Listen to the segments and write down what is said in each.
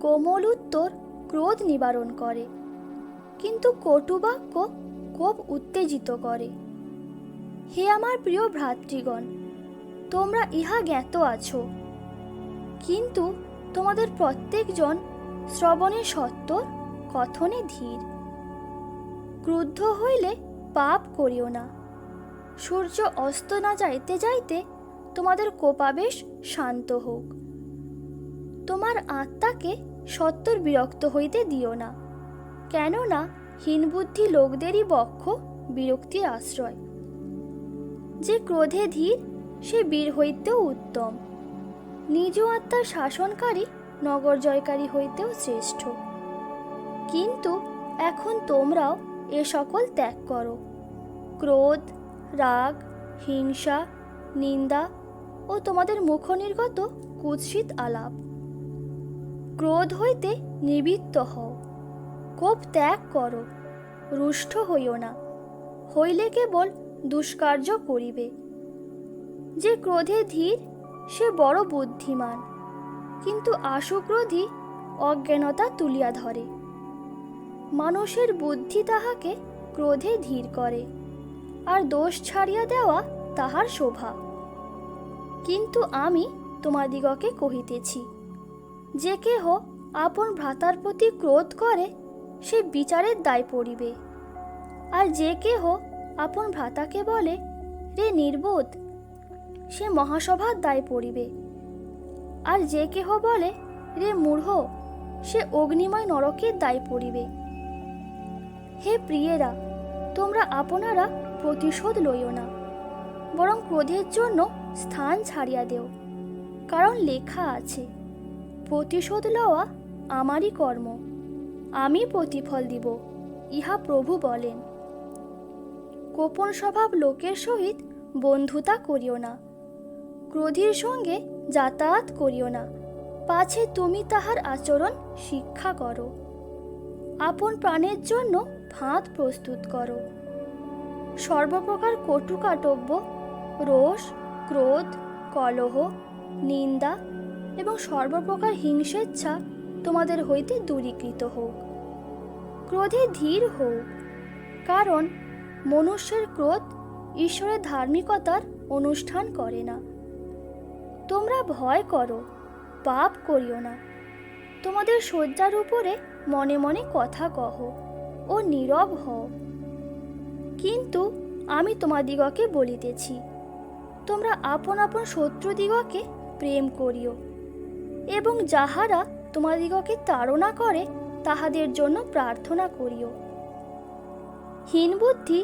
কোমল উত্তর ক্রোধ নিবারণ করে, কিন্তু কটু বাক্য কোপ উত্তেজিত করে। হে আমার প্রিয় ভ্রাতৃগণ, তোমরা ইহা জ্ঞাত আছো, কিন্তু তোমাদের প্রত্যেকজন শ্রবণে সত্বর, কথনে ধীর। ক্রুদ্ধ হইলে পাপ করিও না। সূর্য অস্ত না যাইতে যাইতে তোমাদের কোপাবেশ শান্ত হোক। তোমার আত্মাকে সত্বর বিরক্ত হইতে দিও না, কেননা হীনবুদ্ধি লোকদেরই বক্ষ বিরক্তির আশ্রয়। যে ক্রোধে ধীর সে বীর হইতেও উত্তম, নিজ আত্মার শাসনকারী নগর জয়কারী হইতেও শ্রেষ্ঠ। কিন্তু এখন তোমরাও এ সকল ত্যাগ করো, ক্রোধ, রাগ, হিংসা, নিন্দা ও তোমাদের মুখনির্গত কুৎসিত আলাপ। ক্রোধ হইতে নিবৃত্ত হও, কোপ ত্যাগ করো, রুষ্ট হইও না, হইলে কেবল দুষ্কার্য করিবে। যে ক্রোধে ধীর সে বড় বুদ্ধিমান, কিন্তু আশুক্রোধী অজ্ঞানতা তুলিয়া ধরে। মানুষের বুদ্ধি তাহাকে ক্রোধে ধীর করে, আর দোষ ছাড়িয়া দেওয়া তাহার শোভা। কিন্তু আমি তোমাদিগকে কহিতেছি, যে কেহ আপন ভ্রাতার প্রতি ক্রোধ করে সে বিচারের দায় পড়িবে। আর যে কেহ আপন ভ্রাতাকে বলে, রে নির্বোধ, সে মহাসভার দায় পড়িবে। আর যে কেহ বলে, রে মূঢ়, সে অগ্নিময় নরকের দায় পড়িবে। হে প্রিয়েরা, তোমরা আপনারা প্রতিশোধ লইও না, বরং ক্রোধের জন্য স্থান ছাড়িয়া দেও, কারণ লেখা আছে, প্রতিশোধ লওয়া আমারই কর্ম, আমি প্রতিফল দিব, ইহা প্রভু বলেন। গোপন স্বভাব লোকের সহিত বন্ধুতা করিও না, ক্রোধীর সঙ্গে যাতায়াত করিও না, পাছে তুমি তাহার আচরণ শিক্ষা করো। আপন প্রাণের জন্য ফাঁদ প্রস্তুত করো। সর্বপ্রকার কটুকাটব্য, রোষ, ক্রোধ, কলহ, নিন্দা এবং সর্বপ্রকার হিংসেচ্ছা তোমাদের হইতে দূরীকৃত হোক। ক্রোধে ধীর হোক, কারণ মনুষ্যের ক্রোধ ঈশ্বরের ধার্মিকতার অনুষ্ঠান করে না। তোমরা ভয় করো, পাপ করিও না। তোমাদের শয্যার উপরে মনে মনে কথা কহ ও নীরব হও। কিন্তু আমি তোমাদিগকে বলিতেছি, তোমরা আপন আপন শত্রুদিগকে প্রেম করিও, এবং যাহারা তোমাদিগকে তাড়না করে তাহাদের জন্য প্রার্থনা করিও। হীনবুদ্ধি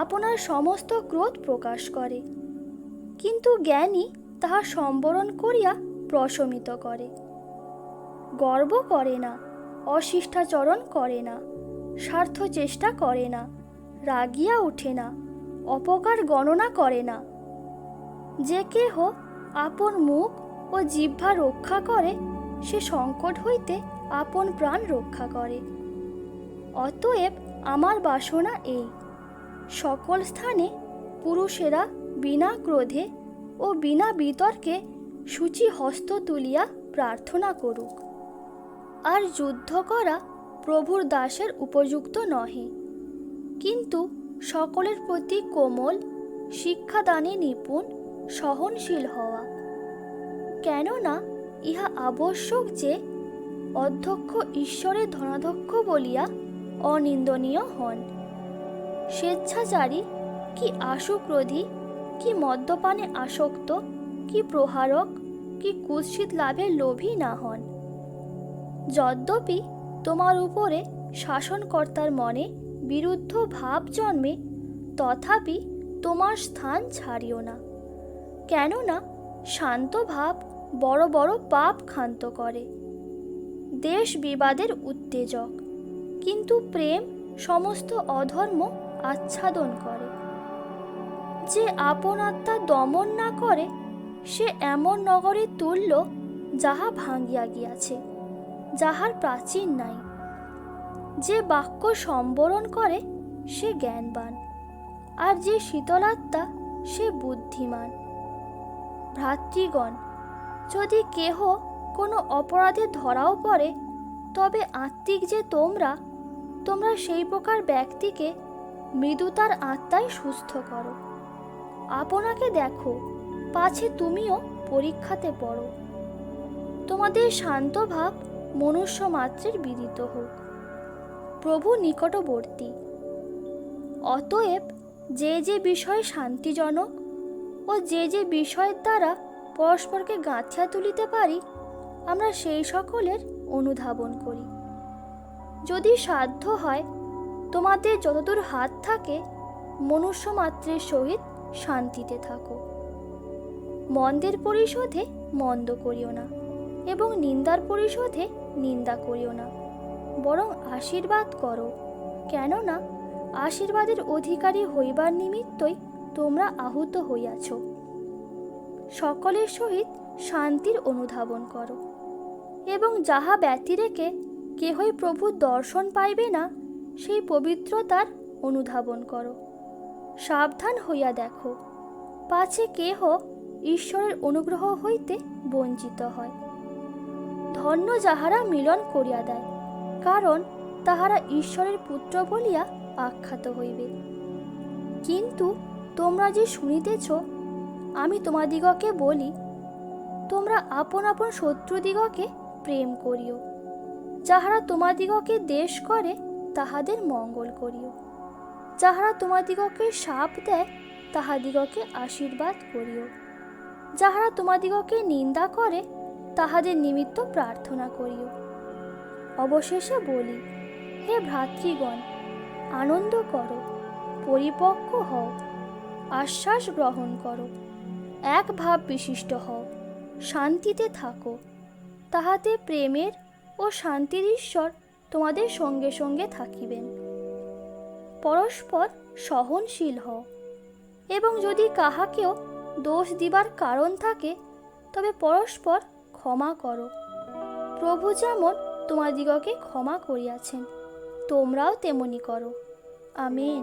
আপনার সমস্ত ক্রোধ প্রকাশ করে, কিন্তু জ্ঞানী তাহা সম্বরণ করিয়া প্রশমিত করে। গর্ব করে না, অশিষ্টাচরণ করে না, স্বার্থ চেষ্টা করে না, রাগিয়া ওঠে না, অপকার গণনা করে না। যে কেহ আপন মুখ ও জিহ্বা রক্ষা করে সে সংকট হইতে আপন প্রাণ রক্ষা করে। অতএব আমার বাসনা এই, সকল স্থানে পুরুষেরা বিনা ক্রোধে ও বিনা বিতর্কে সূচি হস্ত তুলিয়া প্রার্থনা করুক। আর যুদ্ধ করা প্রভুর দাসের উপযুক্ত নহে, কিন্তু সকলের প্রতি কোমল, শিক্ষাদানে নিপুণ, সহনশীল হওয়া। কেননা ইহা আবশ্যক যে অধ্যক্ষ ঈশ্বরের ধনাধ্যক্ষ বলিয়া অনিন্দনীয় হন, স্বেচ্ছাচারী কি আশুক্রোধী, কি মদ্যপানে আসক্ত, কি প্রহারক, কি কুৎসিত লাভের লোভী না হন। যদ্যপি তোমার উপরে শাসনকর্তার মনে বিরুদ্ধ ভাব জন্মে, তথাপি তোমার স্থান ছাড়িও না, কেননা শান্ত ভাব বড় বড় পাপ ক্ষান্ত করে। দেশ বিবাদের উত্তেজক, কিন্তু প্রেম সমস্ত অধর্ম আচ্ছাদন করে। যে আপন আত্মা দমন না করে সে এমন নগরের তুল্য, যাহা ভাঙ্গিয়া গিয়াছে, যাহার প্রাচীর নাই। যে বাক্য সম্বরণ করে সে জ্ঞানবান, আর যে শীতলাত্মা সে বুদ্ধিমান। ভ্রাতৃগণ, যদি কেহ কোনো অপরাধে ধরাও পড়ে, তবে আত্মিক যে তোমরা তোমরা সেই প্রকার ব্যক্তিকে মৃদুতার আত্মায় সুস্থ করো। আপনাকে দেখো, পাছে তুমিও পরীক্ষাতে পড়ো। তোমাদের শান্ত ভাব মনুষ্য মাত্রের বিদিত হোক, প্রভু নিকটবর্তী। অতএব যে যে বিষয় শান্তিজনক ও যে যে বিষয়ের দ্বারা পরস্পরকে গাঁথিয়া তুলিতে পারি, আমরা সেই সকলের অনুধাবন করি। যদি সাধ্য হয়, তোমাদের যতদূর হাত থাকে মনুষ্য মাত্রের সহিত শান্তিতে থাকো। মন্দের পরিশোধে মন্দ করিও না, এবং নিন্দার পরিশোধে নিন্দা করিও না, বরং আশীর্বাদ করো, কেননা আশীর্বাদের অধিকারী হইবার নিমিত্তই তোমরা আহুত হইয়াছ। সকলের সহিত শান্তির অনুধাবন করো, এবং যাহা ব্যতিরেকে কেহই প্রভুর দর্শন পাইবে না, সেই পবিত্রতার অনুধাবন করো। সাবধান হইয়া দেখো, পাছে কেহ ঈশ্বরের অনুগ্রহ হইতে বঞ্চিত হয়। ধন্য যাহারা মিলন করিয়া দেয়, কারণ তাহারা ঈশ্বরের পুত্র বলিয়া আখ্যাত হইবে। কিন্তু তোমরা যে শুনিতেছ, আমি তোমাদিগকে বলি, তোমরা আপন আপন শত্রুদিগকে প্রেম করিও। যাহারা তোমাদিগকে দ্বেষ করে তাহাদের মঙ্গল করিও। যাহারা তোমাদিগকে শাপ দেয় তাহাদিগকে আশীর্বাদ করিও। যাহারা তোমাদিগকে নিন্দা করে তাহাদের নিমিত্ত প্রার্থনা করিও। অবশেষে বলি, হে ভ্রাতৃগণ, আনন্দ করো, পরিপক্ব হও, আশ্বাস গ্রহণ করো, এক ভাব বিশিষ্ট হও, শান্তিতে থাকো। তাহাতে প্রেমের ও শান্তির ঈশ্বর তোমাদের সঙ্গে সঙ্গে থাকিবেন। পরস্পর সহনশীল হও, এবং যদি কাহাকেও দোষ দিবার কারণ থাকে, তবে পরস্পর ক্ষমা করো। প্রভু যেমন তোমাদিগকে ক্ষমা করিয়াছেন, তোমরাও তেমনি করো। আমেন।